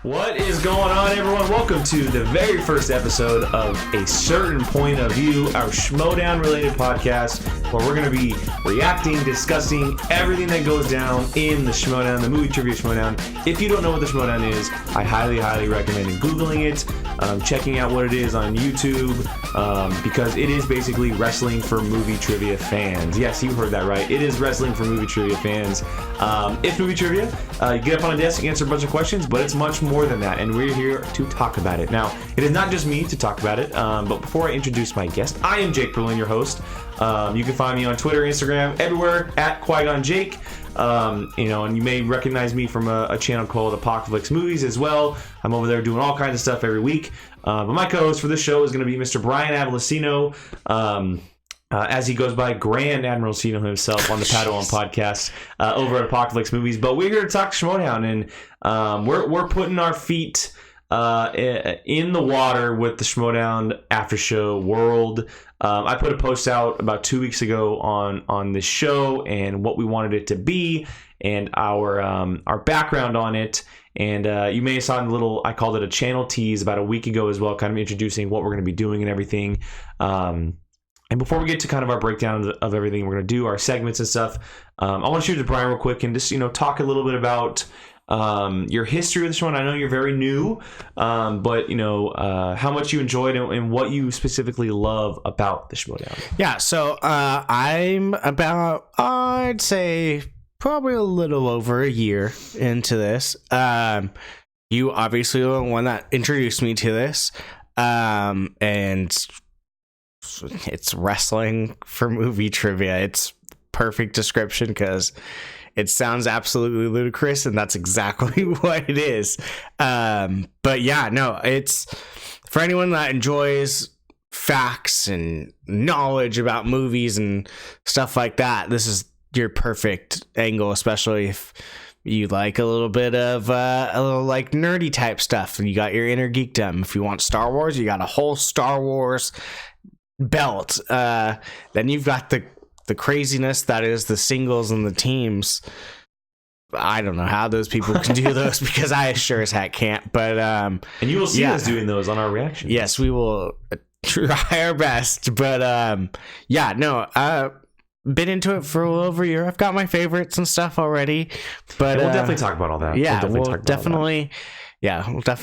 What is going on, everyone? Welcome to the very first episode of A Certain Point of View, our Schmoedown related podcast, where we're going to be reacting, discussing everything that goes down in the Schmoedown, the movie trivia Schmoedown. If you don't know what the Schmoedown is, I highly recommend Googling it, checking out what it is on YouTube, because it is basically wrestling for movie trivia fans. Yes, you heard that right. It is wrestling for movie trivia fans. It's movie trivia. You get up on a desk, answer a bunch of questions, but it's much more than that, and we're here to talk about it. Now, it is not just me to talk about it, but before I introduce my guest, I am Jake Berlin, your host. You can find me on Twitter, Instagram, everywhere at Qui-Gon Jake. And you may recognize me from a channel called Apocalypse Movies as well. I'm over there doing all kinds of stuff every week. But my co-host for this show is going to be Mr. Brian Avalosino, as he goes by Grand Admiral Sino himself on the Padawan podcast over at Apocalypse Movies. But we're here to talk Schmoedown, and we're putting our feet in the water with the Schmoedown after show world. I put a post out about 2 weeks ago on this show and what we wanted it to be and our background on it. And you may have saw a little, I called it a channel tease about a week ago as well, kind of introducing what we're going to be doing and everything. And before we get to kind of our breakdown of everything we're going to do, our segments and stuff, I want to shoot to Brian real quick and just, talk a little bit about your history with the show. And I know you're very new, but how much you enjoyed and what you specifically love about the Schmoedown. Yeah, so I'm about, I'd say, probably a little over a year into this. You obviously were the one that introduced me to this, and it's wressling for movie trivia. It's perfect description because it sounds absolutely ludicrous, and that's exactly what it is. But yeah, no, it's for anyone that enjoys facts and knowledge about movies and stuff like that. This is your perfect angle, especially if you like a little bit of a little like nerdy type stuff, and you got your inner geekdom. If you want Star Wars, you got a whole Star Wars belt. Then you've got the craziness that is the singles and the teams. I don't know how those people can do those because I sure as heck can't. But and you will see us doing those on our reactions. Yes, we will try our best. But been into it for a little over a year. I've got my favorites and stuff already. But we'll definitely talk about all that. Yeah,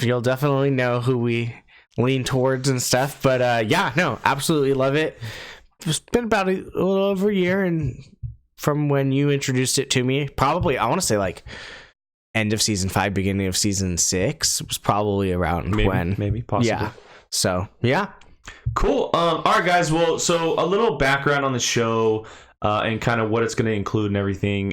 you'll definitely know who we lean towards and stuff. But absolutely love it. It's been about a little over a year, and from when you introduced it to me, probably I want to say like end of season 5, beginning of season 6 was probably around maybe possibly. Yeah. So yeah, cool. All right, guys. Well, so a little background on the show and kind of what it's going to include and everything.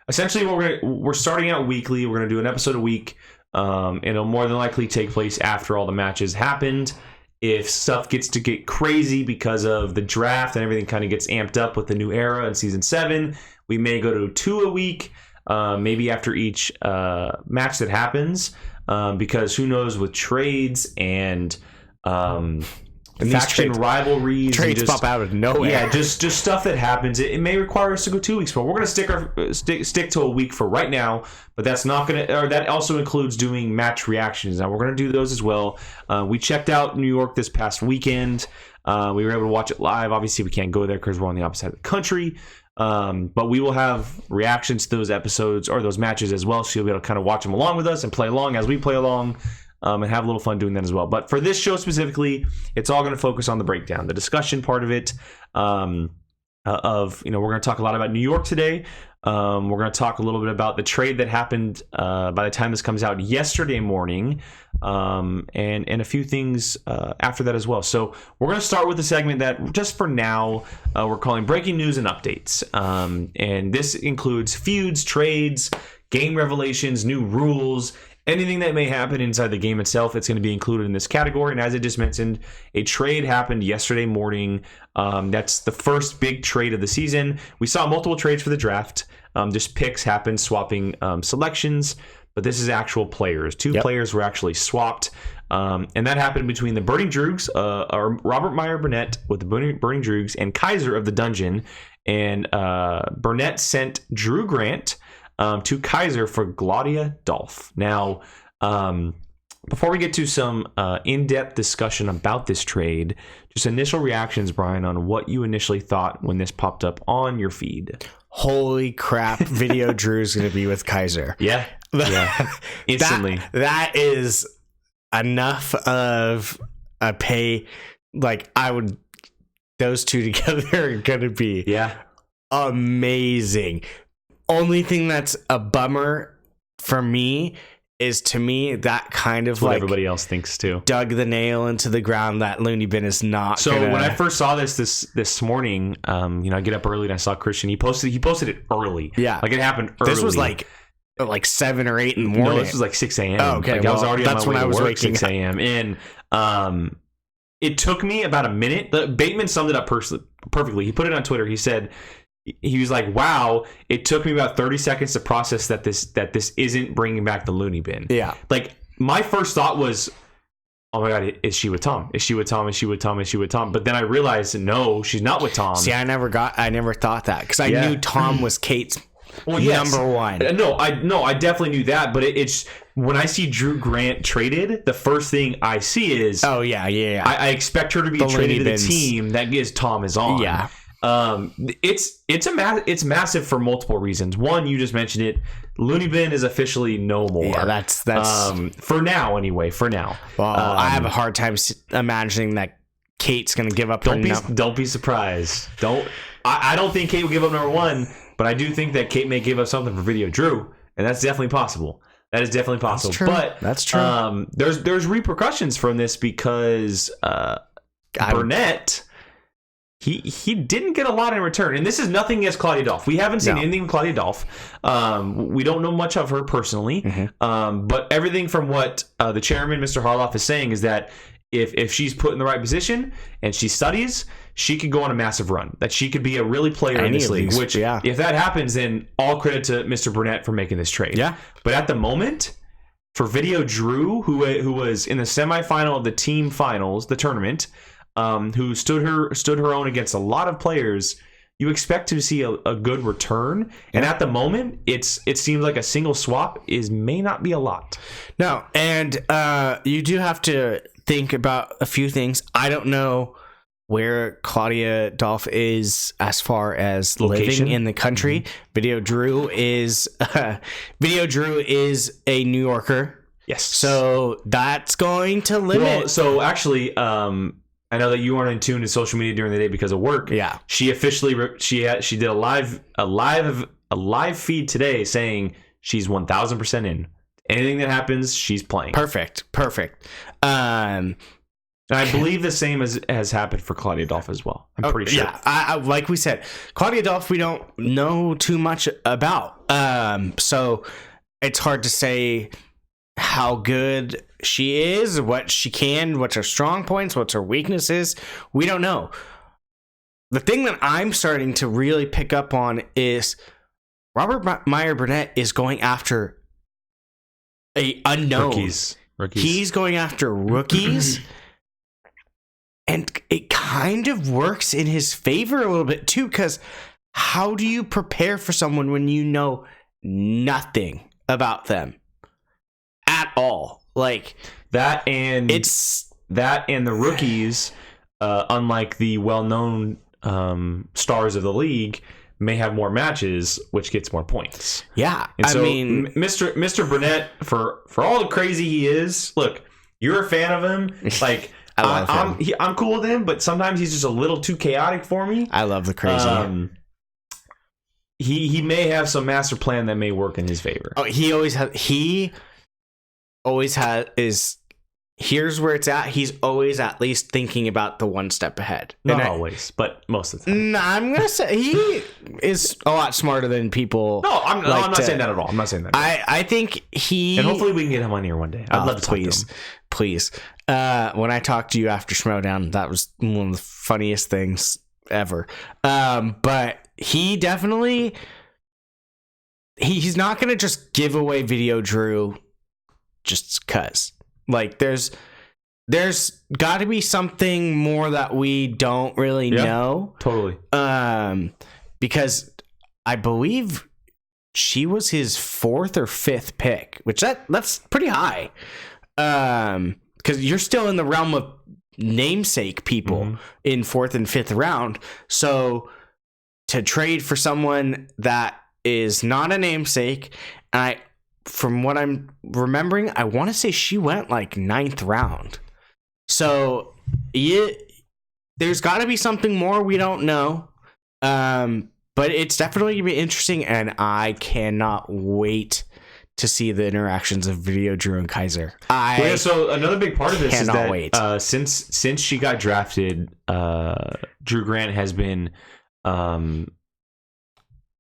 Essentially, we're starting out weekly. We're going to do an episode a week. It'll more than likely take place after all the matches happened. If stuff gets to get crazy because of the draft and everything kind of gets amped up with the new era in season 7, we may go to 2 a week, maybe after each match that happens, because who knows with trades and faction rivalries, trades pop out of nowhere. Yeah, just stuff that happens. It may require us to go 2 weeks, but we're going to stick to a week for right now. But that's not going to, or that also includes doing match reactions. Now we're going to do those as well. We checked out New York this past weekend. We were able to watch it live. Obviously, we can't go there because we're on the opposite side of the country. But we will have reactions to those episodes or those matches as well, so you'll be able to kind of watch them along with us and play along as we play along. And have a little fun doing that as well. But for this show specifically, it's all going to focus on the breakdown, the discussion part of it. We're going to talk a lot about New York today. We're going to talk a little bit about the trade that happened by the time this comes out yesterday morning, and a few things after that as well. So we're going to start with a segment that just for now we're calling Breaking News and Updates. And this includes feuds, trades, game revelations, new rules, anything that may happen inside the game itself. It's going to be included in this category. And as I just mentioned, a trade happened yesterday morning. That's the first big trade of the season. We saw multiple trades for the draft. Just picks happened, swapping selections. But this is actual players. Two players were actually swapped. And that happened between the Burning Droogs, or Robert Meyer Burnett with the Burning Droogs, and Kaiser of the Dungeon. And Burnett sent Drew Grant to Kaiser for Glaudia Dolph. Now, Before we get to some in-depth discussion about this trade, just initial reactions, Brian, on what you initially thought when this popped up on your feed. Holy crap, Video Drew's going to be with Kaiser. Yeah. Instantly. That is enough of a pay. Like, those two together are going to be amazing. Only thing that's a bummer for me is, to me, that kind of what everybody else thinks too. Dug the nail into the ground that loony bin is not. So when I first saw this morning, I get up early and I saw Christian. He posted it early. Yeah, like it happened early. This was like 7 or 8 in the morning. No, this was like 6 a.m. Oh, okay, like I was already on my way to work, 6 up. a.m. And it took me about a minute. Bateman summed it up perfectly. He put it on Twitter. He said. He was like, "Wow! It took me about 30 seconds to process that this isn't bringing back the loony bin." Yeah. Like my first thought was, "Oh my god, is she with Tom? Is she with Tom? Is she with Tom? Is she with Tom?" But then I realized, no, she's not with Tom. See, I never thought that because I knew Tom was Kate's number one. No, I definitely knew that. But it's when I see Drew Grant traded, the first thing I see is, oh yeah. I expect her to be traded to the team that Tom is on. Yeah. It's massive for multiple reasons. One, you just mentioned it. Looney Bin is officially no more. Yeah, that's for now anyway. For now, well, I have a hard time imagining that Kate's going to give up. Don't be surprised. I don't think Kate will give up number one, but I do think that Kate may give up something for Video Drew, and that's definitely possible. That is definitely possible. That's true. But that's true. There's repercussions from this because Burnett. He didn't get a lot in return. And this is nothing against Claudia Dolph. We haven't seen anything with Claudia Dolph. We don't know much of her personally. Mm-hmm. But everything from what the chairman, Mr. Harloff, is saying is that if she's put in the right position and she studies, she could go on a massive run. That she could be a really player in this league. Which, if that happens, then all credit to Mr. Burnett for making this trade. Yeah. But at the moment, for Video Drew, who was in the semifinal of the team finals, the tournament, who stood her own against a lot of players, you expect to see a good return. And at the moment, it seems like a single swap may not be a lot. No, and you do have to think about a few things. I don't know where Claudia Dolph is as far as location? Living in the country. Mm-hmm. Video Drew is a New Yorker. Yes. So that's going to limit. Well, so actually, I know that you aren't in tune to social media during the day because of work. Yeah. She officially she did a live feed today saying she's 1,000% in. Anything that happens, she's playing. Perfect. And I believe the same has happened for Claudia Dolph as well. I'm pretty sure. Yeah. I like we said, Claudia Dolph we don't know too much about. So it's hard to say how good she is, what she can, what's her strong points, what's her weaknesses. We don't know. The thing that I'm starting to really pick up on is Robert Meyer Burnett is going after a unknown. Rookies. He's going after rookies. And it kind of works in his favor a little bit too, because how do you prepare for someone when you know nothing about them at all? Like that, and the rookies, unlike the well-known stars of the league, may have more matches, which gets more points. Yeah, and so Mr. Burnett, for all the crazy he is, look, you're a fan of him, like. I love him. I'm cool with him, but sometimes he's just a little too chaotic for me. I love the crazy. He may have some master plan that may work in his favor. Oh, he always has. Here's where it's at. He's always at least thinking about the one step ahead. Not always, but most of the time. No, I'm gonna say he is a lot smarter than people. No, I'm not saying that at all. I'm not saying that. I think and hopefully we can get him on here one day. I'd love to talk to him. Please. When I talked to you after Schmoedown, that was one of the funniest things ever. But he definitely, he's not going to just give away Video Drew just cuz. Like, there's got to be something more that we don't really know. Totally. Because I believe she was his 4th or 5th pick, which that's pretty high. Because you're still in the realm of namesake people in 4th and 5th round. So to trade for someone that is not a namesake, and from what I'm remembering, I want to say she went like 9th round. So there's got to be something more we don't know. But it's definitely going to be interesting, and I cannot wait to see the interactions of Video Drew and Kaiser. So another big part of this is that wait. Since she got drafted, Drew Grant has been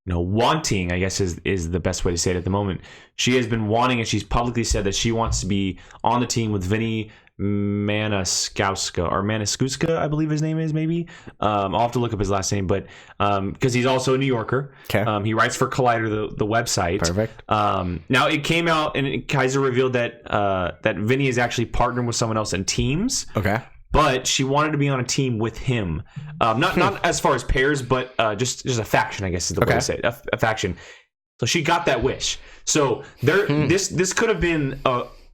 wanting, I guess is the best way to say it at the moment. She has been wanting, and she's publicly said that she wants to be on the team with Vinny Manaskowska, I believe his name is, maybe. I'll have to look up his last name, but because he's also a New Yorker. Okay. He writes for Collider, the website. Perfect. Now it came out, and Kaiser revealed that Vinny is actually partnered with someone else in teams. Okay. But she wanted to be on a team with him, not as far as pairs, but just a faction, I guess is the way to say it, a faction. So she got that wish. So this could have been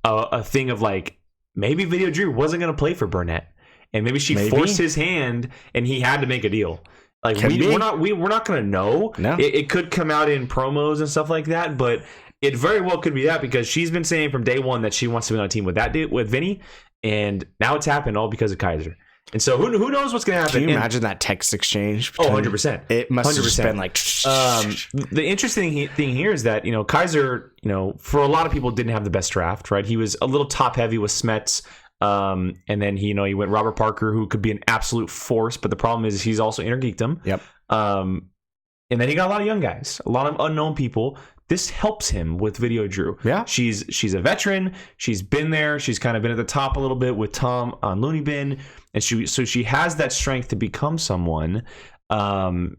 a thing of like, maybe Video Drew wasn't going to play for Burnett, and maybe she forced his hand, and he had to make a deal. Like we're not going to know. No. It could come out in promos and stuff like that, but it very well could be that, because she's been saying from day one that she wants to be on a team with with Vinny, and now it's happened all because of Kaiser. And so who knows what's going to happen? Can you imagine that text exchange? 100%. It must have just been like... the interesting thing here is that, Kaiser, for a lot of people, didn't have the best draft, right? He was a little top heavy with Smets. And then he went Robert Parker, who could be an absolute force. But the problem is he's also intergeeked him. Yep. And then he got a lot of young guys, a lot of unknown people. This helps him with Video Drew. Yeah. She's a veteran. She's been there. She's kind of been at the top a little bit with Tom on Looney Bin. And she has that strength to become someone. And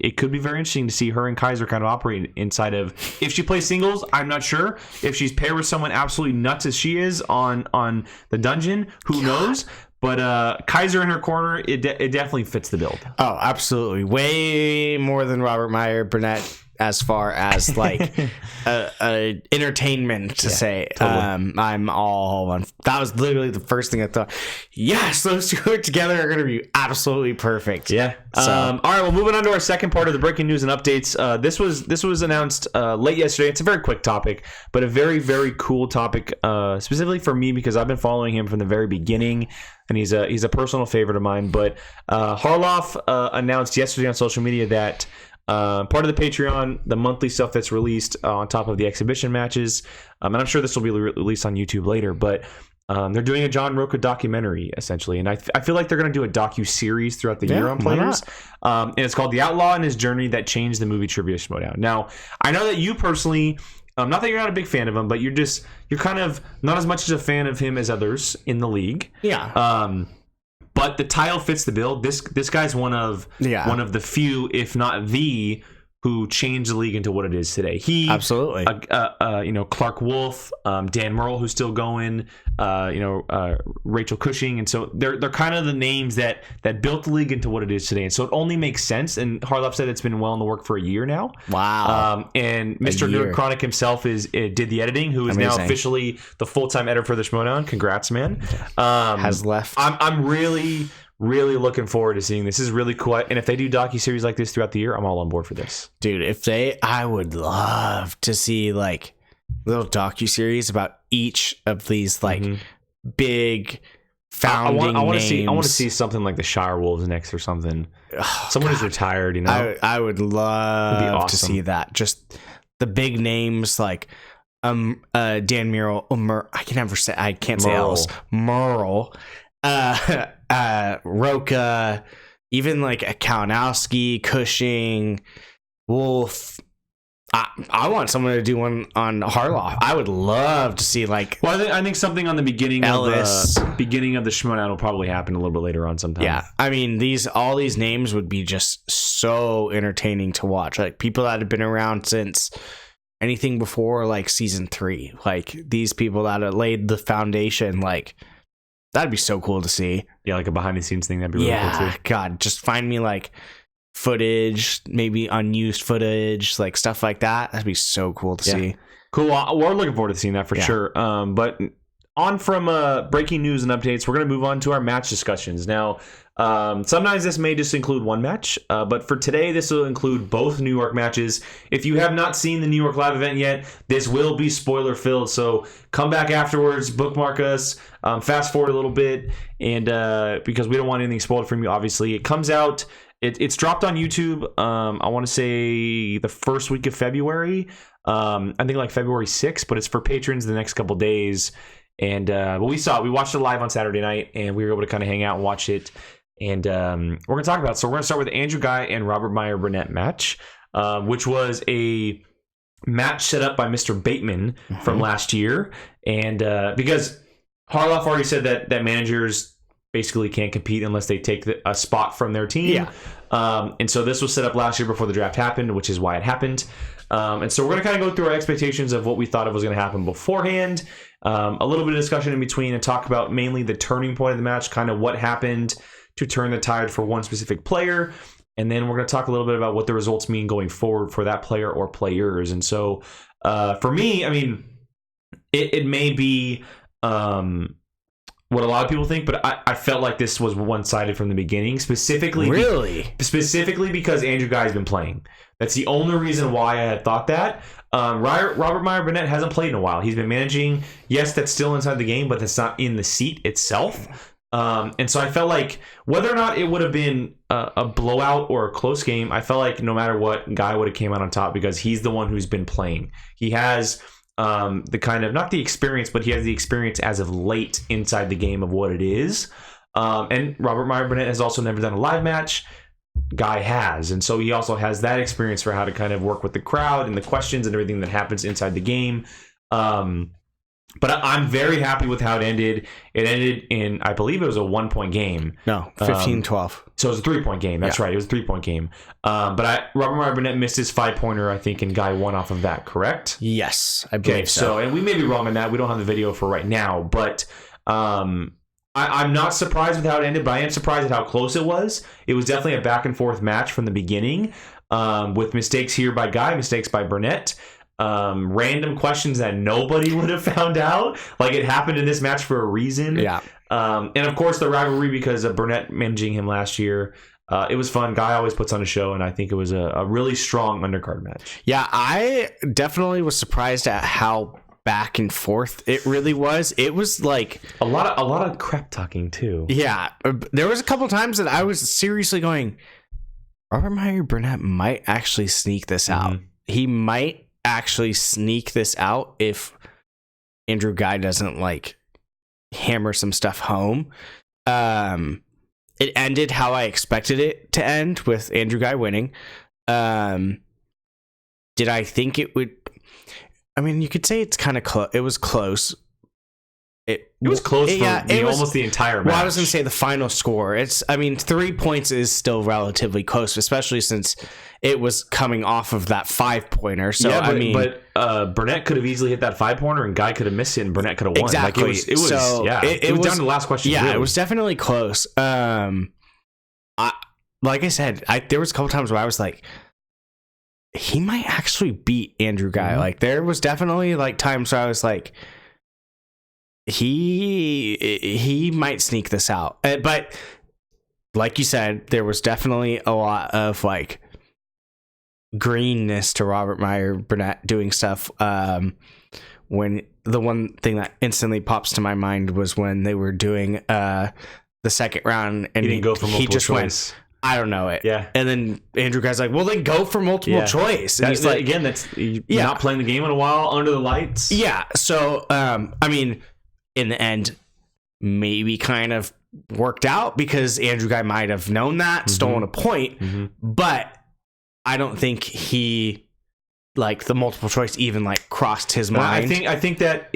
it could be very interesting to see her and Kaiser kind of operate inside of, if she plays singles, I'm not sure. If she's paired with someone absolutely nuts as she is on the dungeon, who knows? But Kaiser in her corner, it definitely fits the build. Oh, absolutely. Way more than Robert Meyer Burnett as far as like entertainment to say. Totally. I'm all on. That was literally the first thing I thought. Yes, those two together are going to be absolutely perfect. Yeah. So. All right. Well, moving on to our second part of the breaking news and updates. This was announced late yesterday. It's a very quick topic, but a very, very cool topic, specifically for me, because I've been following him from the very beginning. And he's a personal favorite of mine. But Harloff announced yesterday on social media that part of the Patreon, the monthly stuff that's released on top of the exhibition matches, and I'm sure this will be released on YouTube later, but they're doing a John Roca documentary, essentially. And I feel like they're going to do a docu-series throughout the year on players. And it's called The Outlaw and His Journey That Changed the Movie Trivia Schmoedown. Now, I know that you personally... not that you're not a big fan of him, but you're kind of not as much as a fan of him as others in the league. Yeah. But the title fits the bill. This guy's one of the few, if not the, who changed the league into what it is today. He absolutely. Clark Wolf, Dan Murrell, who's still going. Rachel Cushing, and so they're kind of the names that built the league into what it is today. And so it only makes sense. And Harloff said it's been well in the work for a year now. Wow. And Mr. Nerd Chronic himself did the editing, who is now officially the full-time editor for the Schmoedown. Congrats, man. Has left. I'm really looking forward to seeing this. This is really cool. And if they do docuseries like this throughout the year, I'm all on board for this. Dude, I would love to see like little docuseries about each of these like big founding names. I want to see something like the Shire Wolves next or something. Someone who's retired, I would love to see that. Just the big names like Dan Murrell, I can't say else. Murrell. Roca, even like Kalinowski, Cushing, Wolf. I want someone to do one on Harloff. I would love to see like. Well, I think something on the beginning Ellis. of the Schmoedown will probably happen a little bit later on sometime. Yeah, I mean all these names would be just so entertaining to watch. Like people that have been around since anything before like season 3. Like these people that have laid the foundation. Like that'd be so cool to see. Yeah, like a behind the scenes thing. That'd be really cool too. God, just find me like footage, maybe unused footage, like stuff like that. That'd be so cool to see. Cool. We're looking forward to seeing that for sure. But on from breaking news and updates, we're going to move on to our match discussions. Now, sometimes this may just include one match, but for today, this will include both New York matches. If you have not seen the New York live event yet, this will be spoiler filled. So come back afterwards, bookmark us, fast forward a little bit, and because we don't want anything spoiled from you, obviously. It comes out. It's dropped on YouTube. I want to say the first week of February. I think like February 6th, but it's for patrons the next couple days. And but we watched it live on Saturday night, and we were able to kind of hang out and watch it. And we're going to talk about it. So we're going to start with the Andrew Guy and Robert Meyer Burnett match, which was a match set up by Mr. Bateman from last year. And because Harloff already said that managers basically can't compete unless they take a spot from their team. And so this was set up last year before the draft happened, which is why it happened. And so we're going to kind of go through our expectations of what we thought it was going to happen beforehand, a little bit of discussion in between, and talk about mainly the turning point of the match, kind of what happened to turn the tide for one specific player. And then we're going to talk a little bit about what the results mean going forward for that player or players. And so for me, I mean, it may be what a lot of people think, but I felt like this was one-sided from the beginning, specifically because Andrew Guy's been playing. That's the only reason why I had thought that. Robert Meyer Burnett hasn't played in a while. He's been managing. Yes, that's still inside the game, but that's not in the seat itself. And so I felt like whether or not it would have been a blowout or a close game, I felt like no matter what, Guy would have came out on top because he's the one who's been playing. He has the kind of, not the experience, but he has the experience as of late inside the game of what it is. And Robert Meyer Burnett has also never done a live match. Guy has, and so he also has that experience for how to kind of work with the crowd and the questions and everything that happens inside the game. But I'm very happy with how it ended. It ended in, I believe it was a 1-point game. No, 15-12. So it was a 3-point game. That's right. It was a 3-point game. But Robert Meyer Burnett missed his 5-pointer, I think, and Guy won off of that, correct? Yes, I believe so. And we may be wrong on that. We don't have the video for right now. But I'm not surprised with how it ended, but I am surprised at how close it was. It was definitely a back-and-forth match from the beginning, with mistakes here by Guy, mistakes by Burnett. Random questions that nobody would have found out. Like, it happened in this match for a reason. And of course the rivalry because of Burnett managing him last year. It was fun. Guy always puts on a show, and I think it was a really strong undercard match. Yeah, I definitely was surprised at how back and forth it really was. It was like a lot of crap talking too. Yeah, there was a couple times that I was seriously going, Robert Meyer Burnett might actually sneak this out. He might actually sneak this out if Andrew Guy doesn't like hammer some stuff home. It ended how I expected it to end, with Andrew Guy winning. Did I think it would? I mean, you could say it's kind of close. It was close. It was close for almost the entire match. Well, I was going to say the final score. I mean, 3 points is still relatively close, especially since it was coming off of that 5-pointer. So but Burnett could have easily hit that 5-pointer, and Guy could have missed it, and Burnett could have won. Exactly. Like it was down to the last question. Yeah, really. It was definitely close. Like I said, there was a couple times where I was like, he might actually beat Andrew Guy. Like, there was definitely like times where I was like, he might sneak this out. But like you said, there was definitely a lot of like greenness to Robert Meyer Burnett doing stuff. When the one thing that instantly pops to my mind was when they were doing the second round, and he didn't go for multiple choice. Went, I don't know it. Yeah. And then Andrew Guy's like, well, then go for multiple choice. And he's like, again, that's not playing the game in a while under the lights. Yeah. So, I mean, in the end, maybe kind of worked out because Andrew Guy might have known that, stolen a point, but I don't think he, like, the multiple choice even like crossed his mind. I think that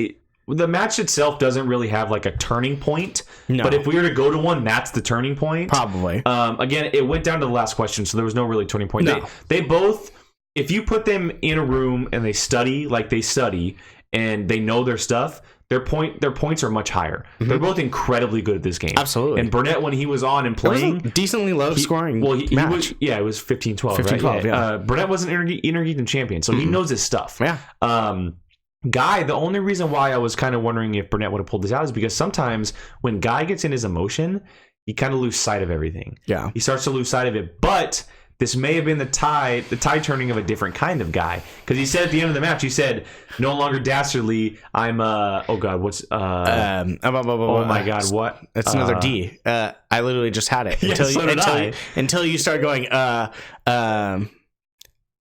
the match itself doesn't really have like a turning point. No. But if we were to go to one, that's the turning point. Probably. Again, it went down to the last question, so there was no really turning point. No. They both, if you put them in a room and they study like they study and they know their stuff, their points are much higher. They're both incredibly good at this game. Absolutely. And Burnett, when he was on and playing, decently low scoring match. It was 15-12. 15-12, right? yeah. Burnett was an Intergeekdom champion, so he knows his stuff. Yeah. Guy, the only reason why I was kind of wondering if Burnett would have pulled this out is because sometimes when Guy gets in his emotion, he kind of lose sight of everything. Yeah. He starts to lose sight of it, but this may have been the tide turning of a different kind of guy. Because he said at the end of the match, he said, "No longer dastardly. I'm oh god, what's oh my god, what? It's another D. I literally just had it until you start going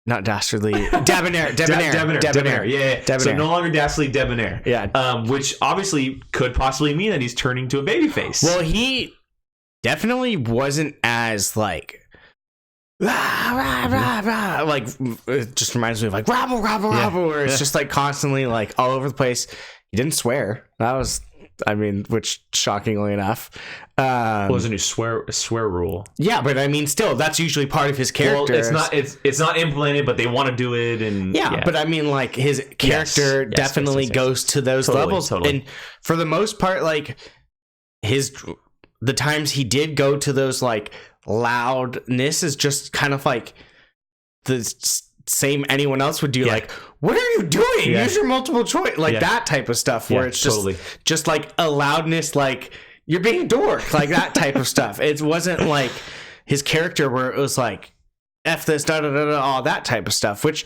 not dastardly, debonair. Yeah. Debonair. So no longer dastardly, debonair. Yeah. Which obviously could possibly mean that he's turning to a babyface. Well, he definitely wasn't as like. Like it just reminds me of like rabble, where it's just like constantly like all over the place. He didn't swear. That was, I mean, which shockingly enough, was a new swear rule. Yeah, but I mean, still, that's usually part of his character. Well, it's not implemented, but they want to do it, and yeah. But I mean, like his character definitely goes to those levels, and for the most part, like the times he did go to those like loudness is just kind of like the same anyone else would do. Like, what are you doing? Use your multiple choice, like that type of stuff where it's just like a loudness, like you're being a dork, like that type of stuff. It wasn't like his character where it was like F this, da da da da, all that type of stuff, which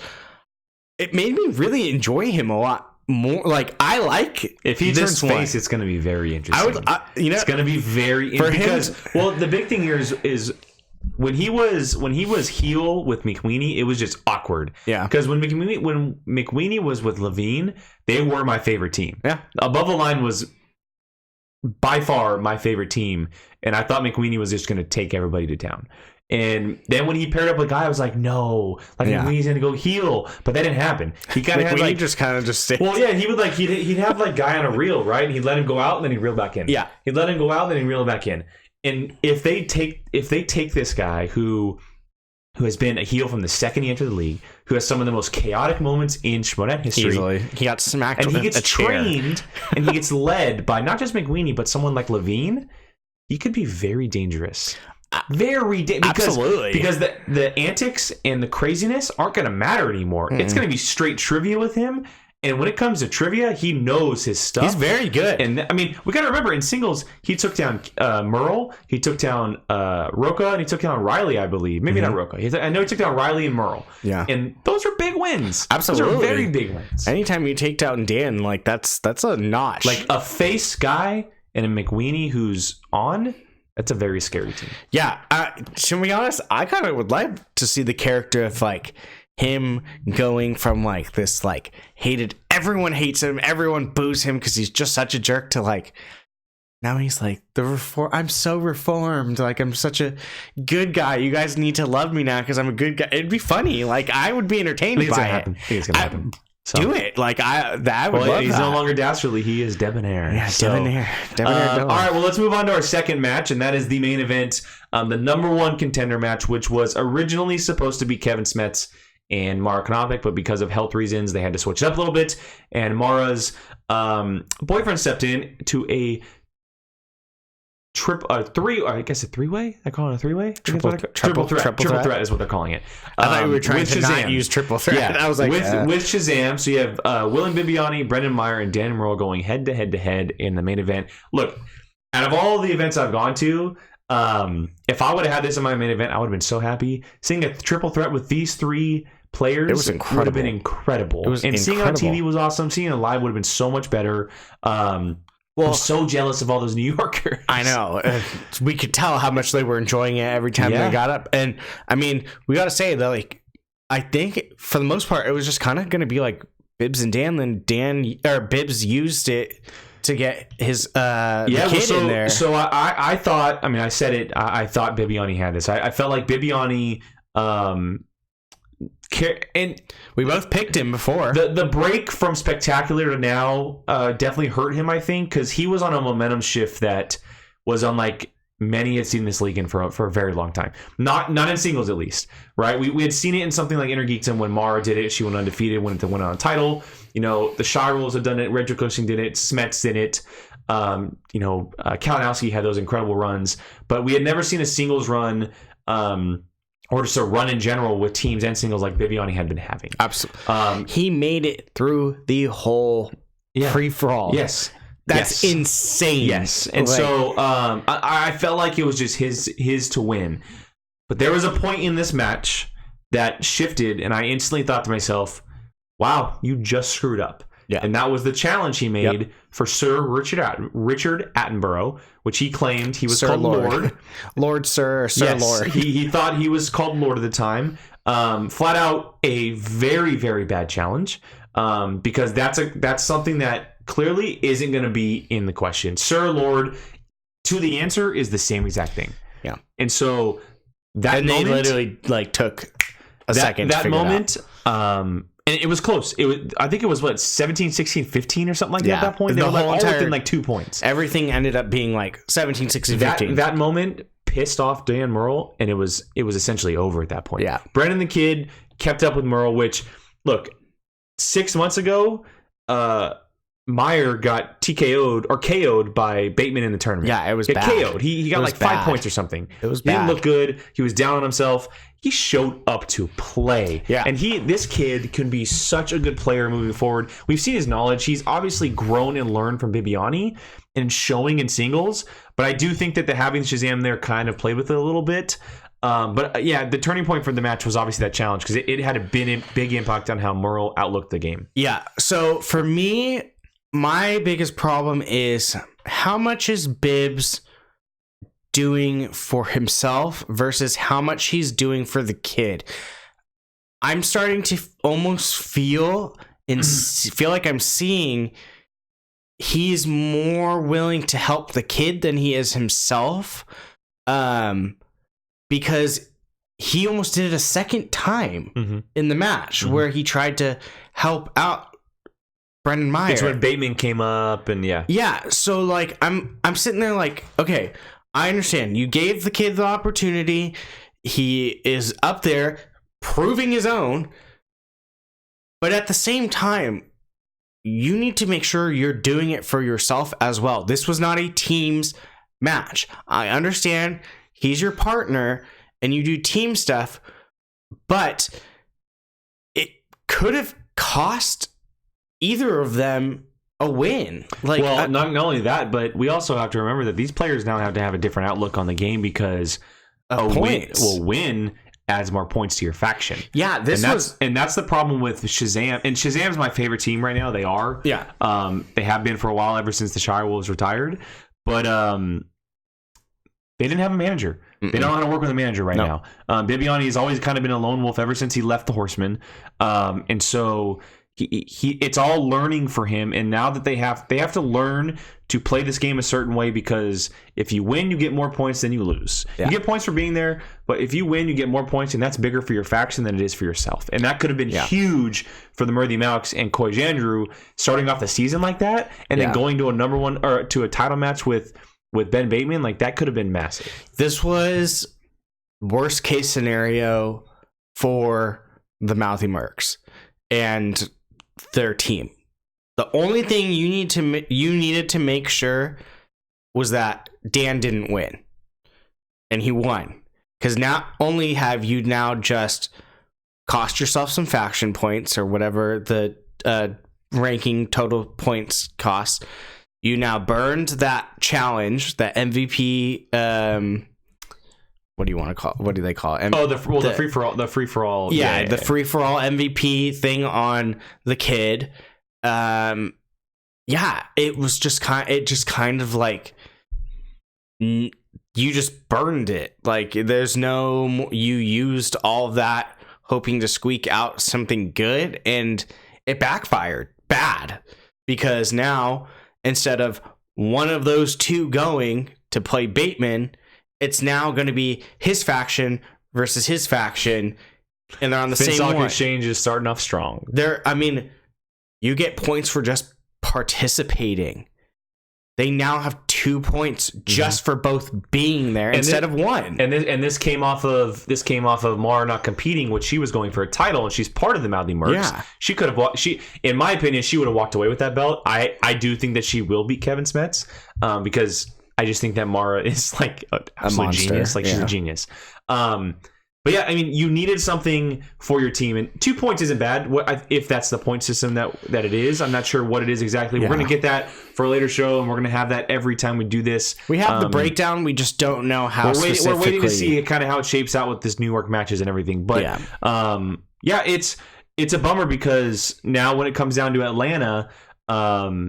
it made me really enjoy him a lot more. Like, I like if he turns face, it's going to be very interesting. It's going to be very because well, the big thing here is when he was heel with McWeenie, it was just awkward. Yeah, because when McWeenie was with Levine, they were my favorite team. Yeah, Above the Line was by far my favorite team, and I thought McWeenie was just going to take everybody to town. And then when he paired up with Guy, I was like, no, like McWeenie's going to go heel, but that didn't happen. He kind of had like just stayed. Well, yeah, he would like he'd have like Guy on a reel, right? And he'd let him go out, and then he'd reel back in. Yeah, he'd let him go out, and then he'd reel back in. And if they take this guy who has been a heel from the second he entered the league, who has some of the most chaotic moments in Schmoedown history, easily he got smacked, and with he gets trained, and he gets led by not just McWeenie but someone like Levine, he could be very dangerous. Absolutely, because the antics and the craziness aren't going to matter anymore. Mm-hmm. It's going to be straight trivia with him. And when it comes to trivia, he knows his stuff. He's very good. And I mean, we got to remember, in singles, he took down Merle, he took down Roca, and he took down Riley, I believe. Maybe not Roca. I know he took down Riley and Merle. Yeah. And those are big wins. Absolutely. Those are very big wins. Anytime you take down Dan, like that's a notch. Like a face guy and a McWeenie who's on, that's a very scary team. Yeah. To be honest, I kind of would like to see the character of like him going from like this like everyone hates him, everyone boos him because he's just such a jerk, to like now he's like I'm so reformed, like I'm such a good guy, you guys need to love me now because I'm a good guy. It'd be funny, like I would be entertained by it. I think it's gonna happen. So. Do it, like I would love he's that. No longer dastardly, he is debonair. Yeah, debonair. All right, well, let's move on to our second match, and that is the main event, the number one contender match, which was originally supposed to be Kevin Smets and Mara Konovic, but because of health reasons, they had to switch it up a little bit. And Mara's boyfriend stepped in to a three-way. I call it a three-way. Triple threat is what they're calling it. I thought we were trying to not use triple threat. Yeah, I was like, with Shazam. So you have Willem Bibiani, Brendan Meyer, and Dan Morrell going head to head in the main event. Look, out of all the events I've gone to, if I would have had this in my main event, I would have been so happy. Seeing a triple threat with these three players would have been incredible. Seeing it on TV was awesome. Seeing it live would have been so much better. I'm so jealous of all those New Yorkers. I know. We could tell how much they were enjoying it every time they got up. And I mean, we got to say that, like, I think for the most part, it was just kind of going to be like Bibbs and Dan. Then Bibbs used it to get his kid in there. So I thought, I mean, I said it, I thought Bibiani had this. I felt like Bibiani, and we both picked him before. The break from Spectacular to now definitely hurt him, I think, because he was on a momentum shift that was unlike many had seen this league in for a very long time. Not in singles, at least, right? We had seen it in something like Intergeekdom when Mara did it. She went undefeated, went on a title. The Shy Rules have done it. Retro Coaching did it. Smets did it. Kalinowski had those incredible runs. But we had never seen a singles run or just a run in general with teams and singles like Bibiani had been having. Absolutely. He made it through the whole free-for-all. Yes. That's insane. Yes. And so I felt like it was just his to win. But there was a point in this match that shifted, and I instantly thought to myself, wow, you just screwed up. Yeah. And that was the challenge he made for Sir Richard Attenborough, which he claimed he was Sir called Lord. Lord, Sir, Sir yes, Lord. He thought he was called Lord at the time. Flat out a very, very bad challenge. Because that's something that clearly isn't going to be in the question. Sir, Lord, to the answer is the same exact thing. Yeah. And so that they moment, literally took a second to figure moment, it out. And it was close. I think it was 17, 16, 15 or something like that at that point. They were all within 2 points. Everything ended up being 17, 16, 15. That moment pissed off Dan Murrell, and it was essentially over at that point. Yeah. Brendan the Kid kept up with Murrell, which, look, 6 months ago, Meyer got TKO'd or KO'd by Bateman in the tournament. Yeah, it was bad. KO'd. He got 5 points or something. It was bad. He didn't look good. He was down on himself. He showed up to play. Yeah. And this kid can be such a good player moving forward. We've seen his knowledge. He's obviously grown and learned from Bibiani and showing in singles. But I do think that having Shazam there kind of played with it a little bit. The turning point for the match was obviously that challenge because it had a big impact on how Murrell outlooked the game. Yeah. So for me, my biggest problem is how much is Bibbs doing for himself versus how much he's doing for the kid. I'm starting to almost feel like I'm seeing he's more willing to help the kid than he is himself. Because he almost did it a second time in the match where he tried to help out Brendan Meyer. It's when Bateman came up and Yeah, so I'm sitting there okay, I understand. You gave the kid the opportunity. He is up there proving his own. But at the same time, you need to make sure you're doing it for yourself as well. This was not a team's match. I understand he's your partner and you do team stuff, but it could have cost either of them a win. Not only that, but we also have to remember that these players now have to have a different outlook on the game because of points. Win adds more points to your faction. Yeah, that's the problem with Shazam. And Shazam's my favorite team right now. They are. Yeah. They have been for a while ever since the Shire Wolves retired. But they didn't have a manager. They don't know how to work with a manager right now. Bibiani has always kind of been a lone wolf ever since he left the Horsemen. And so it's all learning for him, and now that they have to learn to play this game a certain way, because if you win, you get more points than you lose. You get points for being there, but if you win, you get more points, and that's bigger for your faction than it is for yourself. And that could have been huge for the Murthy Malks and Koy Jandrew starting off the season like that, and then going to a number one or to a title match with Ben Bateman. That could have been massive. This was worst case scenario for the Mouthy Mercs and their team. The only thing you needed to make sure was that Dan didn't win, and he won, because not only have you now just cost yourself some faction points or whatever the ranking total points cost, you now burned that challenge, that MVP. What do you want to call? What do they call it? The free for all. The free for all. Yeah, the free for all MVP thing on the kid. It was just kind of like you just burned it. There's no, you used all of that hoping to squeak out something good, and it backfired bad, because now instead of one of those two going to play Bateman, it's now going to be his faction versus his faction, and they're on the same one. Exchange is starting off strong. You get points for just participating. they now have 2 points just for both being there instead of one. And this came off of Mara not competing, which she was going for a title, and she's part of the Madly Mercs. Yeah. She could have in my opinion, she would have walked away with that belt. I do think that she will beat Kevin Smets, because I just think that Mara is like an absolute genius. Like she's a genius. But yeah, I mean, you needed something for your team, and 2 points isn't bad. If that's the point system that it is, I'm not sure what it is exactly. We're going to get that for a later show, and we're going to have that every time we do this. We have the breakdown. We just don't know how we're waiting to see kind of how it shapes out with this New York matches and everything. But it's a bummer because now when it comes down to Atlanta, not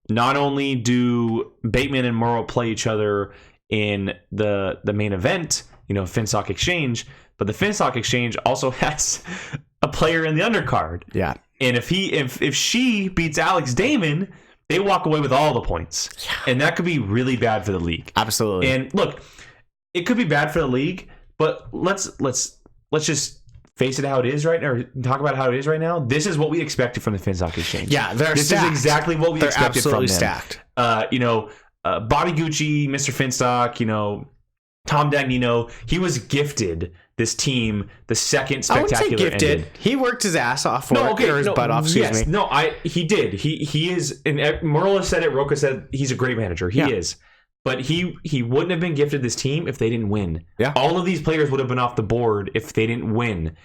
only do Bateman and Murrow play each other in the main event, Finstock Exchange, but the Finstock Exchange also has a player in the undercard. Yeah. And if she beats Alex Damon, they walk away with all the points. Yeah. And that could be really bad for the league. Absolutely. And look, it could be bad for the league, but let's just face it how it is right now, or talk about how it is right now. This is what we expected from the Finstock Exchange. Yeah, this stacked. is exactly what we expected from them. They're absolutely stacked. Bobby Gucci, Mr. Finstock, Tom Dagnino, he was gifted this team the second Spectacular I wouldn't say gifted. ended. He worked his ass off for it, or his butt off, excuse me. No, he did. He is, and Merla said it, Roca said he's a great manager. He is. But he wouldn't have been gifted this team if they didn't win. Yeah. All of these players would have been off the board if they didn't win.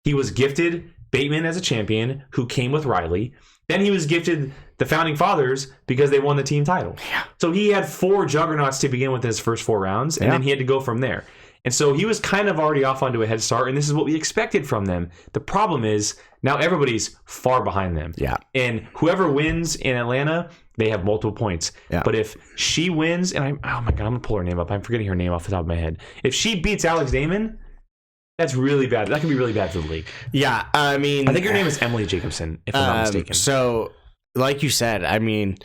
He was gifted Bateman as a champion who came with Riley. Then he was gifted the Founding Fathers because they won the team title. Yeah. So he had 4 juggernauts to begin with his first 4 rounds, and then he had to go from there. And so he was kind of already off onto a head start, and this is what we expected from them. The problem is now everybody's far behind them. Yeah. And whoever wins in Atlanta, they have multiple points. Yeah. But if she wins, and oh my God, I'm going to pull her name up. I'm forgetting her name off the top of my head. If she beats Alex Damon, that's really bad. That can be really bad for the league. Yeah, I mean, I think her name is Emily Jacobson, if I'm not mistaken. So, like you said, I mean,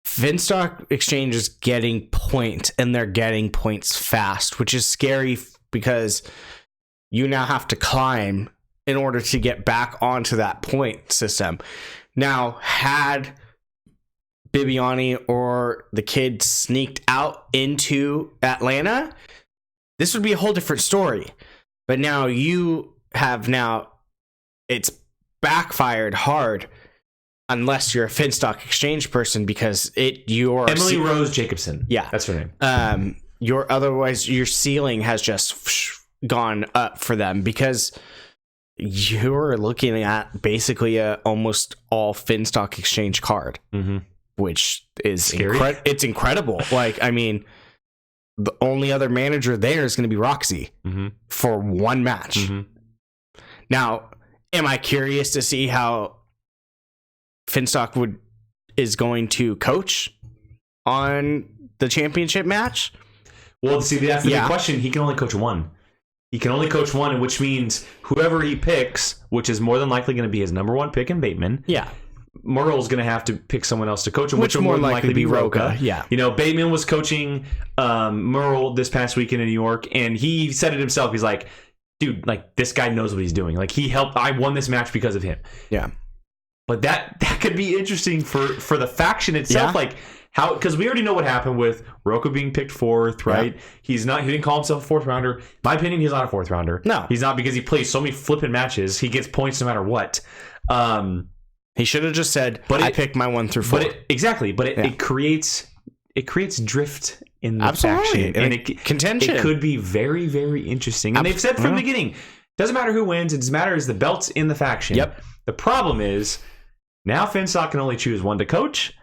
Finstock Exchange is getting points, and they're getting points fast, which is scary because you now have to climb in order to get back onto that point system. Now, had Bibiani or the kid sneaked out into Atlanta, this would be a whole different story. But now it's backfired hard unless you're a Finstock Exchange person, because Emily Rose Jacobson. Yeah. That's her name. Your ceiling has just gone up for them because you're looking at basically a almost all Finstock Exchange card, which is it's incredible. Like, I mean, the only other manager there is going to be Roxy for one match. Now, am I curious to see how Finstock is going to coach on the championship match? Well, see, that's the big question. He can only coach one. He can only coach one, which means whoever he picks, which is more than likely going to be his number 1 pick in Bateman. Yeah. Merle's going to have to pick someone else to coach him, which will more than likely be Roca. Yeah. Bateman was coaching Merle this past weekend in New York, and he said it himself. He's like, dude, like, this guy knows what he's doing. Like, I won this match because of him. Yeah. But that could be interesting for the faction itself. Yeah. Like, how, because we already know what happened with Roca being picked 4th, right? Yeah. He didn't call himself a 4th rounder. In my opinion, he's not a 4th rounder. No. He's not, because he plays so many flipping matches. He gets points no matter what. He should have just said, I picked my 1 through 4. But it creates drift in the faction. And contention. It could be very, very interesting. And they've said from the beginning, doesn't matter who wins, it doesn't matter is the belt's in the faction. Yep. The problem is, now Finstock can only choose one to coach.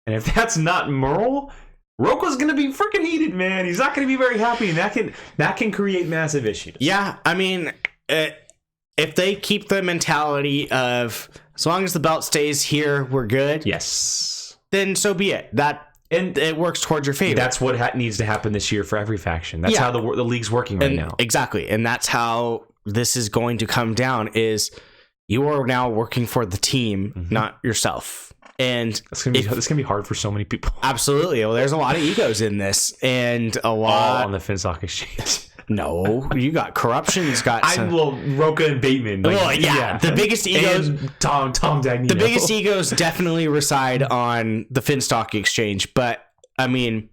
And if that's not Merle, Roca's going to be freaking heated, man. He's not going to be very happy. And that can create massive issues. Yeah, I mean, if they keep the mentality of, as long as the belt stays here, we're good. Yes. Then so be it. And it works towards your favor. That's what needs to happen this year for every faction. That's how the league's working right now. Exactly. And that's how this is going to come down, is you are now working for the team, not yourself. And it's gonna be hard for so many people. Absolutely. Well, there's a lot of egos in this, and a lot all on the Finstock Exchange. No, you got Corruption's got Roca and Bateman. The biggest egos. And Tom Dagnino. The biggest egos definitely reside on the Finstock Exchange, but I mean,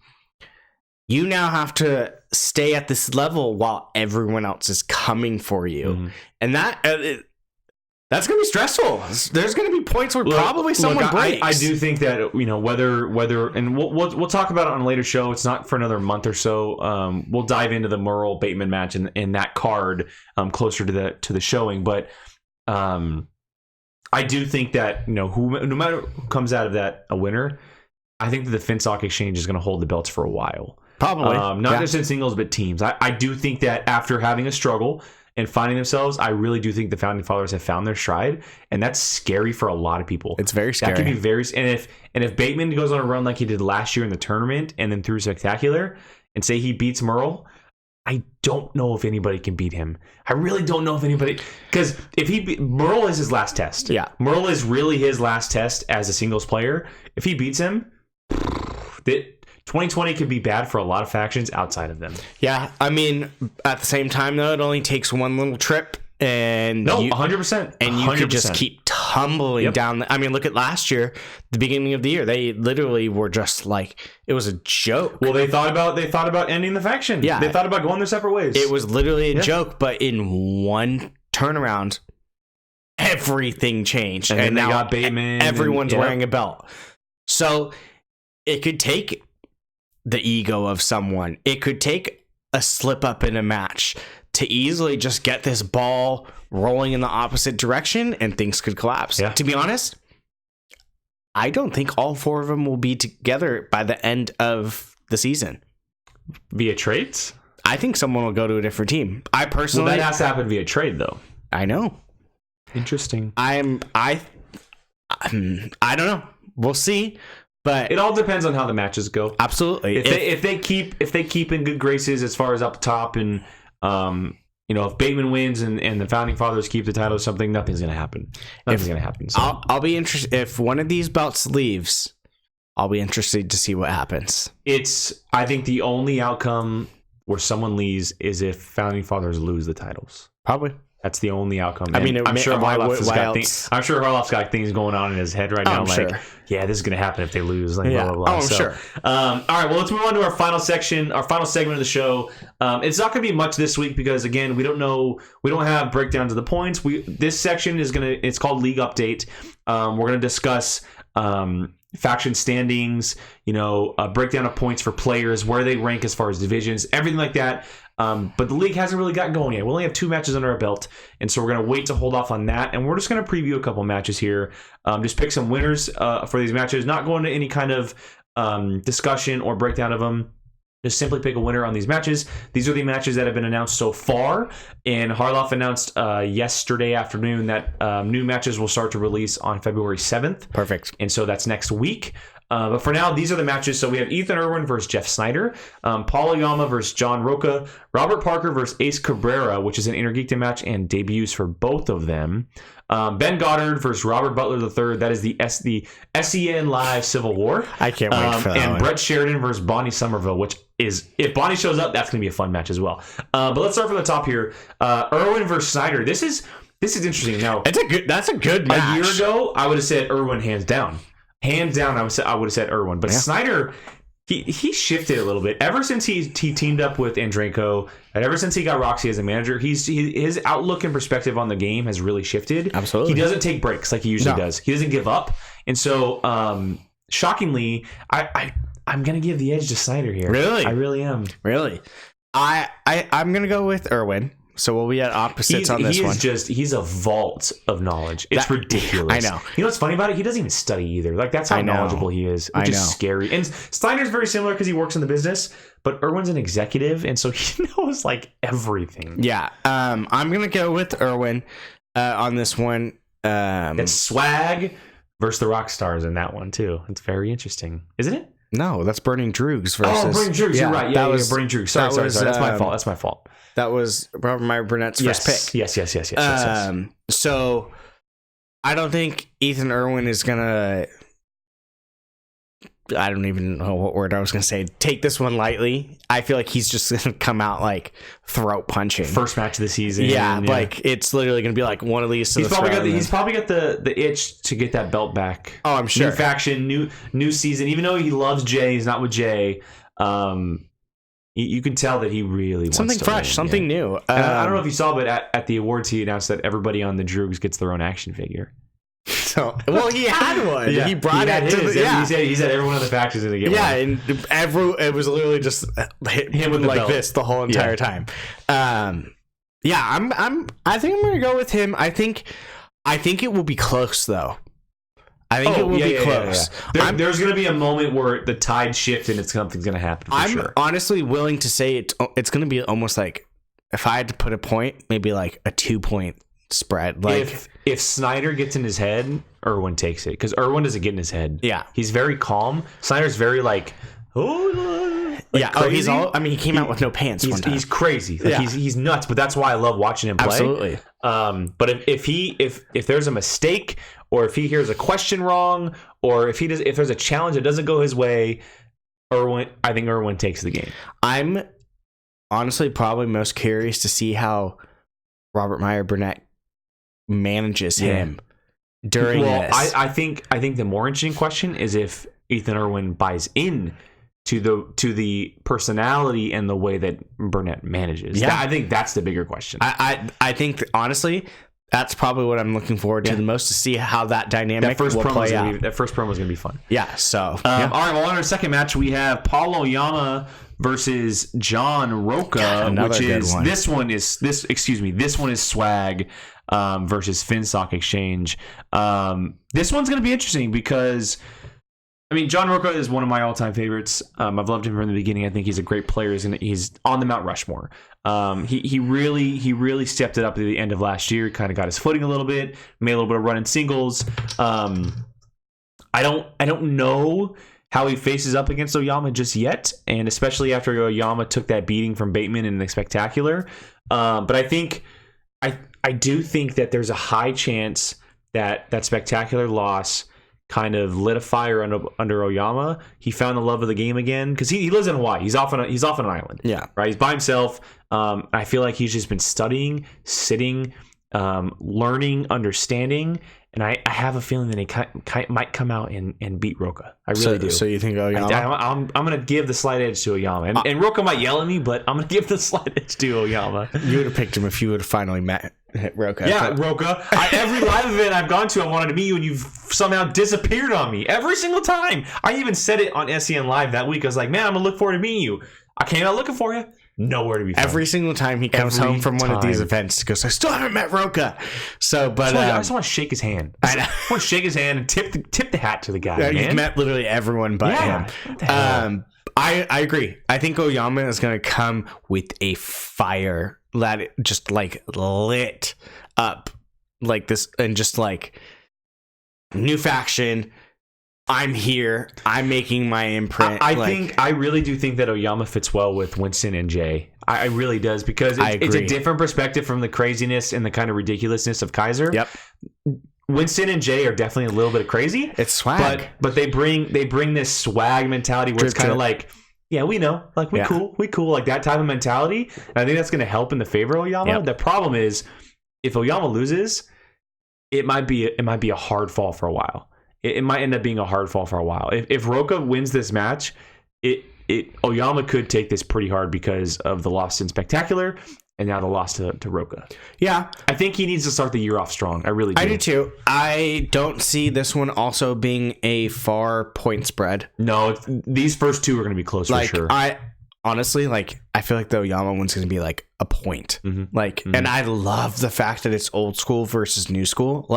you now have to stay at this level while everyone else is coming for you, and that's going to be stressful. There's going to be points where probably someone breaks. I do think that, whether, and we'll talk about it on a later show. It's not for another month or so. We'll dive into the Merle Bateman match and that card closer to the showing. But I do think that, no matter who comes out of that a winner, I think that the Finstock Exchange is going to hold the belts for a while. Probably. Not just in singles, but teams. I do think that after having a struggle and finding themselves, I really do think the Founding Fathers have found their stride, and that's scary for a lot of people. It's very scary. That can be very, and if Bateman goes on a run like he did last year in the tournament and then through Spectacular, and say he beats Merle, I don't know if anybody can beat him. I really don't know if anybody, because Merle is his last test. Yeah, Merle is really his last test as a singles player. If he beats him, 2020 could be bad for a lot of factions outside of them. Yeah, I mean, at the same time, though, it only takes one little trip, and 100%, and you could just keep tumbling down. I mean, look at last year, the beginning of the year, they literally were just like, it was a joke. Well, they thought about ending the faction. Yeah, they thought about going their separate ways. It was literally a joke, but in one turnaround, everything changed, and now they got Bateman. Everyone's wearing a belt, so it could take the ego of someone. It could take a slip up in a match to easily just get this ball rolling in the opposite direction, and things could collapse. Yeah. To be honest, I don't think all four of them will be together by the end of the season. Via trades? I think someone will go to a different team. I personally... Well, that has to happen via trade, though. I know. Interesting. I don't know. We'll see. But it all depends on how the matches go. Absolutely. If they keep in good graces as far as up top, and if Bateman wins and the Founding Fathers keep the title or something, nothing's going to happen. Nothing's going to happen. So. I'll be interested if one of these belts leaves. I'll be interested to see what happens. I think the only outcome where someone leaves is if Founding Fathers lose the titles. Probably. That's the only outcome. I mean, I'm sure Harloff's got things going on in his head right now. Yeah, this is going to happen if they lose. Blah, blah, blah. I'm sure. All right, well, let's move on to our final section, our final segment of the show. It's not going to be much this week because, again, we don't have breakdowns of the points. This section it's called League Update. We're going to discuss faction standings, a breakdown of points for players, where they rank as far as divisions, everything like that. But the league hasn't really gotten going yet. We only have 2 matches under our belt, and so we're going to wait to hold off on that, and we're just going to preview a couple matches here. Just pick some winners for these matches, not going to any kind of discussion or breakdown of them. Just simply pick a winner on these matches. These are the matches that have been announced so far, and Harloff announced yesterday afternoon that new matches will start to release on February 7th. Perfect. And so that's next week. But for now, these are the matches. So we have Ethan Irwin versus Jeff Snyder, Paul Oyama versus John Roca, Robert Parker versus Ace Cabrera, which is an Intergeekdom match and debuts for both of them. Ben Goddard versus Robert Butler III. That is the SEN Live Civil War. I can't wait for that And one. Brett Sheridan versus Bonnie Somerville, which is, if Bonnie shows up, that's going to be a fun match as well. But let's start from the top here. Irwin versus Snyder. This is interesting. Now, that's a good match. A year ago, I would have said Irwin hands down. Hands down, I would have said Irwin. But Snyder, he shifted a little bit. Ever since he teamed up with Andrenko, and ever since he got Roxy as a manager, his outlook and perspective on the game has really shifted. Absolutely. He doesn't take breaks like he usually does. He doesn't give up. And so, shockingly, I'm going to give the edge to Snyder here. Really? I really am. Really? I'm going to go with Irwin. So we'll be at opposites on this one. He's a vault of knowledge. It's ridiculous. I know. You know what's funny about it? He doesn't even study either. Like, that's how knowledgeable he is, which is scary. And Steiner's very similar because he works in the business, but Irwin's an executive, and so he knows like everything. Yeah. I'm gonna go with Irwin on this one. It's swag versus the rock stars in that one too. It's very interesting, isn't it? No, that's Burning Droogs versus. Oh, Burning Droogs. You're right. Yeah, Burning Droogs. Sorry. That's my fault. That's my fault. That was Robert Meyer Burnett's first pick. Yes. So I don't think Ethan Irwin is gonna I don't even know what word I was going to say. Take this one lightly. I feel like he's just going to come out like throat punching. First match of the season. Yeah, like it's literally going to be like one of these. He's probably got the itch to get that belt back. Oh, I'm sure. New faction, new season. Even though he loves Jay, he's not with Jay. You can tell that he really wants something fresh, something new. I don't know if you saw, but at the awards, he announced that everybody on the Droogs gets their own action figure. So, well, he had one. Yeah, he brought it to the, yeah. He said everyone in the factions going to get one. Yeah, and it was literally just him with like this the whole entire time. I think I'm going to go with him. I think it will be close though. I think it will be close. Yeah. There's going to be a moment where the tide shifts and something's going to happen. I'm honestly willing to say it's going to be almost like, if I had to put a point, maybe like a 2-point spread. Like if Snyder gets in his head, Irwin takes it, because Irwin doesn't get in his head. Yeah, he's very calm. Snyder's very like, crazy. Oh, he's all. I mean, he came out with no pants one time. He's crazy. Like, he's nuts. But that's why I love watching him play. Absolutely. But if there's a mistake, or if he hears a question wrong, or if there's a challenge that doesn't go his way, I think Irwin takes the game. I'm honestly probably most curious to see how Robert Meyer Burnett manages him during this. I think the more interesting question is if Ethan Irwin buys in to the personality and the way that Burnett manages. Yeah, I think that's the bigger question. I think honestly, that's probably what I'm looking forward to the most, to see how that dynamic will play out. That first promo is going to be fun. Yeah. So all right. Well, on our second match, we have Paul Oyama versus John Roca, which is one. This one is Swag versus Finstock Exchange. This one's going to be interesting because, I mean, John Roca is one of my all-time favorites. I've loved him from the beginning. I think he's a great player. He's on the Mount Rushmore. He really stepped it up at the end of last year. Kind of got his footing a little bit. Made a little bit of run in singles. I don't know how he faces up against Oyama just yet, and especially after Oyama took that beating from Bateman in the Spectacular. But I do think that there's a high chance that Spectacular loss kind of lit a fire under Oyama. He found the love of the game again, because he lives in Hawaii. He's off on an island. Yeah, right. He's by himself. I feel like he's just been studying, sitting, learning, understanding. And I have a feeling that he might come out and beat Roca. I really do. So you think Oyama? I'm going to give the slight edge to Oyama. And Roca might yell at me, but I'm going to give the slight edge to Oyama. You would have picked him if you would have finally met Roca. Yeah, Roca. Every live event I've gone to, I wanted to meet you, and you've somehow disappeared on me. Every single time. I even said it on SEN Live that week. I was like, man, I'm going to look forward to meeting you. I came out looking for you. Nowhere to be found. Every single time he comes home from one of these events, he goes, I still haven't met Roca. So, but I just want to shake his hand. I want to shake his hand and tip the hat to the guy. Yeah, you've met literally everyone but him. I agree. I think Oyama is going to come with a fire that just like lit up like this, and just like new faction. I'm here. I'm making my imprint. I really do think that Oyama fits well with Winston and Jay. I really does, because it's a different perspective from the craziness and the kind of ridiculousness of Kaiser. Yep. Winston and Jay are definitely a little bit crazy. It's swag, but they bring this swag mentality where it's kind of like, yeah, we know, like we cool, like that type of mentality. And I think that's going to help in the favor of Oyama. Yep. The problem is, if Oyama loses, it might be a hard fall for a while. It might end up being a hard fall for a while. If Roca wins this match, Oyama could take this pretty hard because of the loss in Spectacular and now the loss to Roca. Yeah. I think he needs to start the year off strong. I really do. I do too. I don't see this one also being a far point spread. No, these first two are going to be close for sure. Honestly, I feel like the Oyama one's going to be like a point. Mm-hmm. And I love the fact that it's old school versus new school.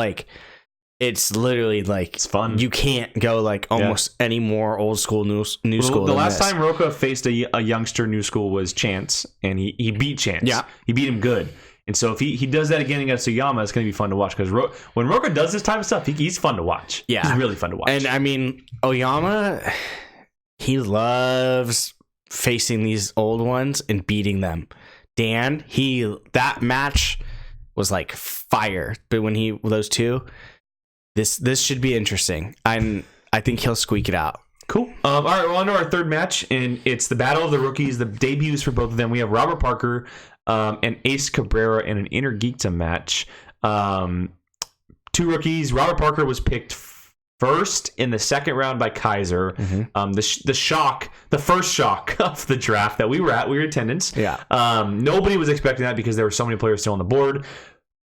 It's literally it's fun. You can't go almost any more old school new school. The last time Roca faced a youngster new school was Chance, and he beat Chance. Yeah, he beat him good. And so if he does that again against Oyama, it's going to be fun to watch, because when Roca does this type of stuff, he's fun to watch. Yeah, he's really fun to watch. And I mean, Oyama, he loves facing these old ones and beating them. Dan, that match was like fire, but when those two. This should be interesting. I think he'll squeak it out. Cool. All right, we're on to our third match, and it's the Battle of the Rookies. The debuts for both of them. We have Robert Parker and Ace Cabrera in an Inner Geekdom match. Two rookies. Robert Parker was picked first in the second round by Kaiser. Mm-hmm. The first shock of the draft that we were in attendance. Yeah. Nobody was expecting that because there were so many players still on the board.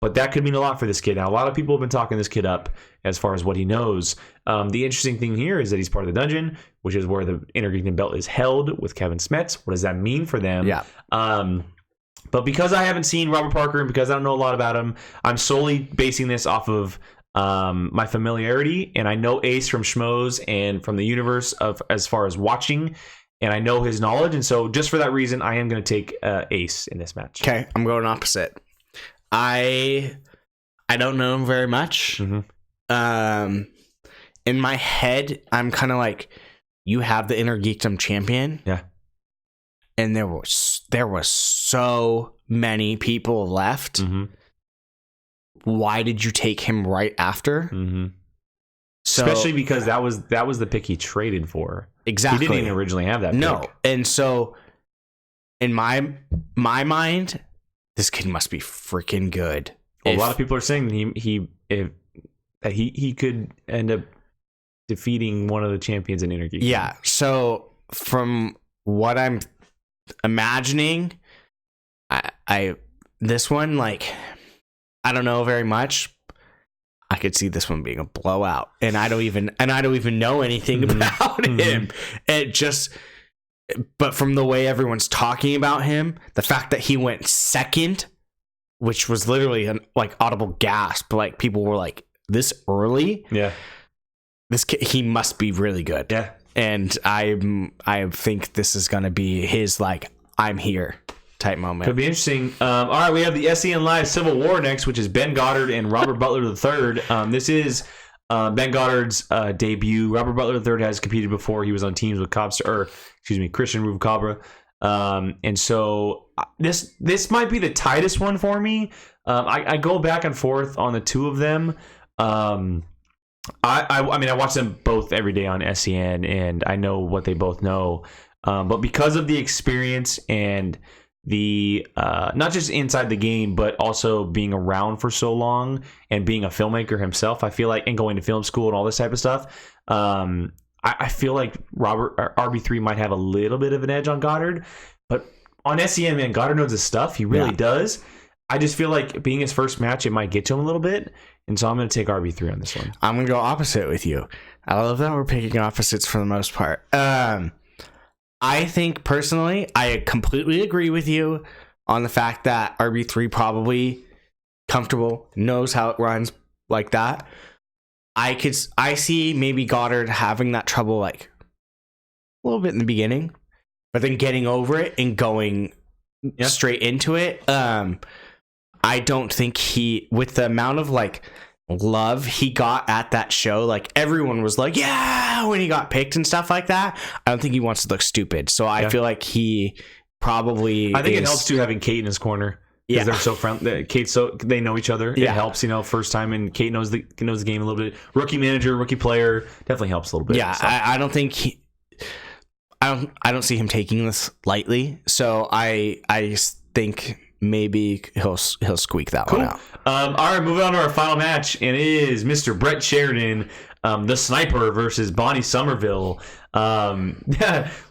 But that could mean a lot for this kid. Now, a lot of people have been talking this kid up as far as what he knows. The interesting thing here is that he's part of the dungeon, which is where the Inner Geekdom belt is held with Kevin Smets. What does that mean for them? Yeah. But because I haven't seen Robert Parker and because I don't know a lot about him, I'm solely basing this off of my familiarity. And I know Ace from Schmoes and from the universe of as far as watching. And I know his knowledge. And so just for that reason, I am going to take Ace in this match. Okay, I'm going opposite. I don't know him very much. Mm-hmm. In my head, I'm kind of like, you have the Inner Geekdom champion. Yeah. And there was so many people left. Mm-hmm. Why did you take him right after? Mm-hmm. So, especially because that was the pick he traded for. Exactly. He didn't even originally have that pick. No. And so in my mind, this kid must be freaking good. Well, a lot of people are saying that he could end up defeating one of the champions in Inner Geekdom. Yeah. So from what I'm imagining, I this one, like, I don't know very much. I could see this one being a blowout, and I don't even know anything about him. It just, but from the way everyone's talking about him, the fact that he went second, which was literally an like audible gasp, like people were like, this early, yeah, this kid, he must be really good, yeah. And I think this is gonna be his like, I'm here type moment. Could be interesting. All right, we have the SEN Live Civil War next, which is Ben Goddard and Robert Butler III. This is Ben Goddard's debut. Robert Butler III has competed before. He was on teams with Christian Rubicabra. And so this might be the tightest one for me. I go back and forth on the two of them. I mean, I watch them both every day on SEN, and I know what they both know. But because of the experience and the not just inside the game, but also being around for so long and being a filmmaker himself, I feel like, and going to film school and all this type of stuff, I feel like RB3 might have a little bit of an edge on Goddard. But on SEN, man, Goddard knows his stuff. He really does. I just feel like being his first match, it might get to him a little bit. And so I'm going to take RB3 on this one. I'm going to go opposite with you. I love that we're picking opposites for the most part. I think personally, I completely agree with you on the fact that RB3 probably comfortable, knows how it runs like that. I see maybe Goddard having that trouble like a little bit in the beginning, but then getting over it and going straight into it. I don't think with the amount of like love he got at that show, like everyone was like, yeah, when he got picked and stuff like that. I don't think he wants to look stupid. So I feel like he probably it helps too having Kate in his corner. Because they're so friendly. They know each other. It helps, first time, and Kate knows the game a little bit. Rookie manager, rookie player, definitely helps a little bit. Yeah, so. I don't think I don't see him taking this lightly. So I think maybe he'll squeak that one out. All right, moving on to our final match, and it is Mr. Brett Sheridan, the Sniper, versus Bonnie Somerville.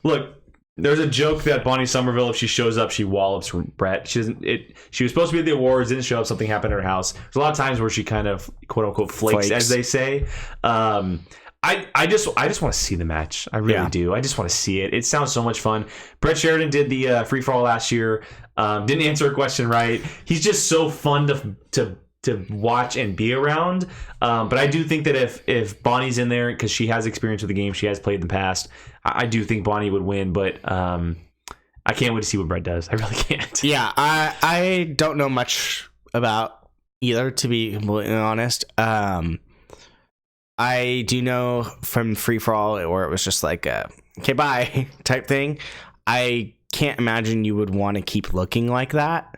Look, there's a joke that Bonnie Somerville, if she shows up, she wallops Brett. She was supposed to be at the awards, didn't show up. Something happened at her house. There's a lot of times where she kind of quote unquote flakes, as they say. I just want to see the match. I really do. I just want to see it. It sounds so much fun. Brett Sheridan did the free for all last year. Didn't answer a question right. He's just so fun to watch and be around. But I do think that if Bonnie's in there, because she has experience with the game, she has played in the past, I do think Bonnie would win. But I can't wait to see what Brett does. I really can't. Yeah, I don't know much about either, to be completely honest. I do know from free for all, where it was just like a okay bye type thing. I can't imagine you would want to keep looking like that.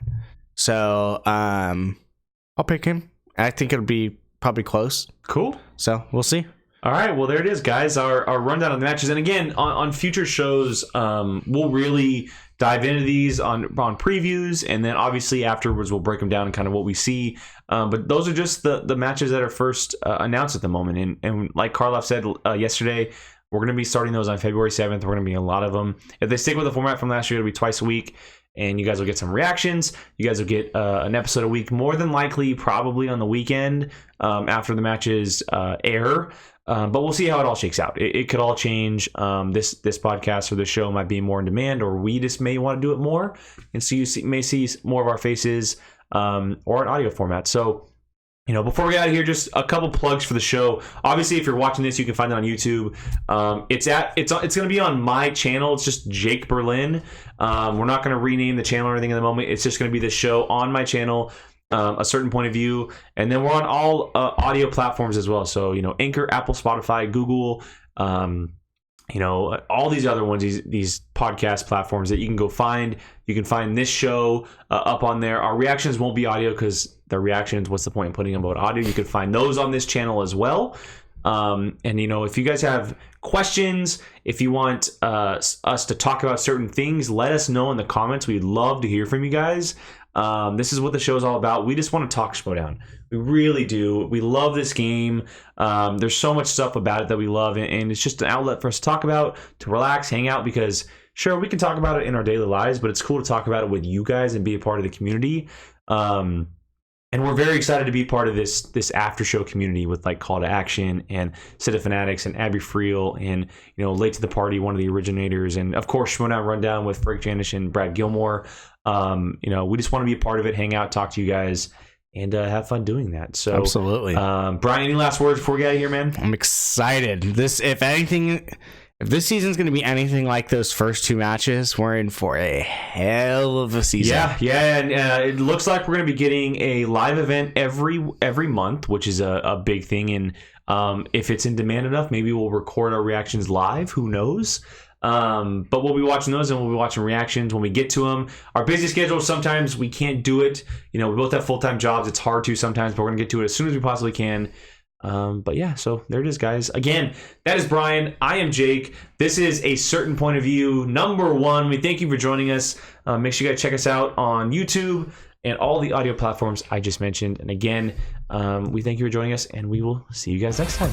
So I'll pick him. I think it'll be probably close. Cool. So we'll see. All right, well, there it is, guys. Our rundown on the matches. And again, on future shows, we'll really dive into these on previews, and then obviously afterwards we'll break them down and kind of what we see. But those are just the matches that are first announced at the moment. And like Karloff said yesterday, we're going to be starting those on February 7th. We're going to be a lot of them. If they stick with the format from last year, it'll be twice a week. And you guys will get some reactions. You guys will get an episode a week, more than likely, probably on the weekend after the matches air. But we'll see how it all shakes out. It could all change. This podcast or this show might be more in demand, or we just may want to do it more. And so you may see more of our faces or an audio format. So, before we get out of here, just a couple plugs for the show. Obviously, if you're watching this, you can find it on YouTube. It's going to be on my channel. It's just Jake Berlin. We're not going to rename the channel or anything in the moment. It's just going to be the show on my channel. A certain point of view, and then we're on all audio platforms as well. So Anchor, Apple, Spotify, Google, all these other ones, these podcast platforms that you can go find. You can find this show up on there. Our reactions won't be audio because the reactions, what's the point in putting them about audio? You can find those on this channel as well. And if you guys have questions, if you want us to talk about certain things, let us know in the comments. We'd love to hear from you guys. This is what the show is all about. We just want to talk Schmoedown. We really do. We love this game. There's so much stuff about it that we love, and it's just an outlet for us to talk about, to relax, hang out, because sure, we can talk about it in our daily lives, but it's cool to talk about it with you guys and be a part of the community. And we're very excited to be part of this after show community with like Call to Action and City Fanatics and Abby Friel and Late to the Party, one of the originators, and of course Schmoedown Rundown with Frank Janish and Brad Gilmore. We just want to be a part of it, hang out, talk to you guys, and have fun doing that. So absolutely, Brian, any last words before we get out of here, man? I'm excited. If this season's going to be anything like those first two matches, we're in for a hell of a season. Yeah, and it looks like we're going to be getting a live event every month, which is a big thing. And if it's in demand enough, maybe we'll record our reactions live. Who knows? But we'll be watching those, and we'll be watching reactions when we get to them. Our busy schedule, sometimes we can't do it. We both have full-time jobs. It's hard to sometimes, but we're going to get to it as soon as we possibly can. But yeah, so there it is, guys. Again, that is Brian. I am Jake. This is A Certain Point of View #1. We thank you for joining us. Make sure you guys check us out on YouTube and all the audio platforms I just mentioned. And again, we thank you for joining us, and we will see you guys next time.